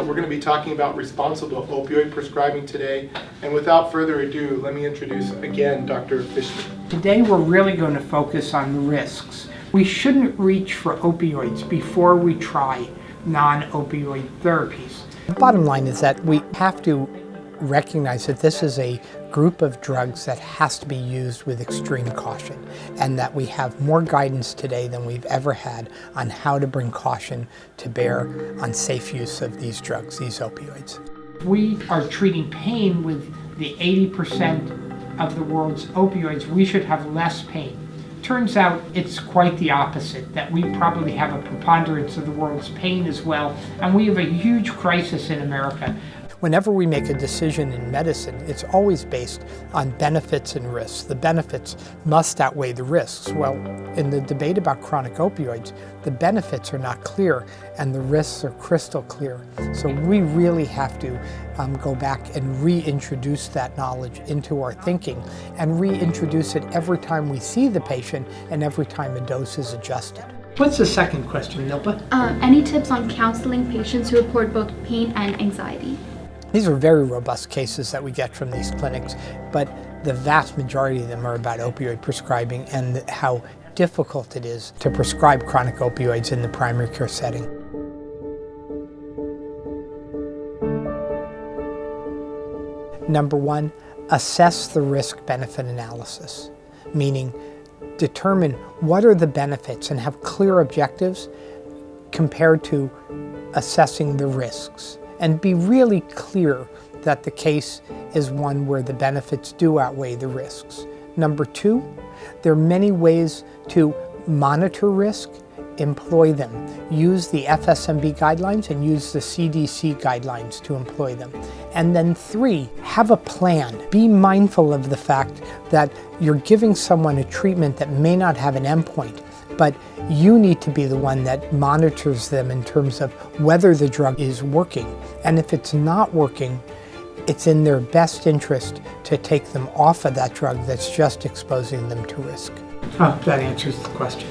We're going to be talking about responsible opioid prescribing today. And without further ado, let me introduce again Dr. Fishman. Today we're really going to focus on the risks. We shouldn't reach for opioids before we try non-opioid therapies. The bottom line is that we have to recognize that this is a group of drugs that has to be used with extreme caution, and that we have more guidance today than we've ever had on how to bring caution to bear on safe use of these drugs, these opioids. We are treating pain with the 80% of the world's opioids. We should have less pain. Turns out it's quite the opposite, that we probably have a preponderance of the world's pain as well, and we have a huge crisis in America. Whenever we make a decision in medicine, it's always based on benefits and risks. The benefits must outweigh the risks. Well, in the debate about chronic opioids, the benefits are not clear and the risks are crystal clear. So we really have to go back and reintroduce that knowledge into our thinking and reintroduce it every time we see the patient and every time a dose is adjusted. What's the second question, Nilpa? Any tips on counseling patients who report both pain and anxiety? These are very robust cases that we get from these clinics, but the vast majority of them are about opioid prescribing and how difficult it is to prescribe chronic opioids in the primary care setting. Number one, assess the risk-benefit analysis, meaning determine what are the benefits and have clear objectives compared to assessing the risks. And be really clear that the case is one where the benefits do outweigh the risks. Number two, there are many ways to monitor risk. Employ them. Use the FSMB guidelines and use the CDC guidelines to employ them. And then three, have a plan. Be mindful of the fact that you're giving someone a treatment that may not have an endpoint, but you need to be the one that monitors them in terms of whether the drug is working. And if it's not working, it's in their best interest to take them off of that drug that's just exposing them to risk. Oh, that answers the question.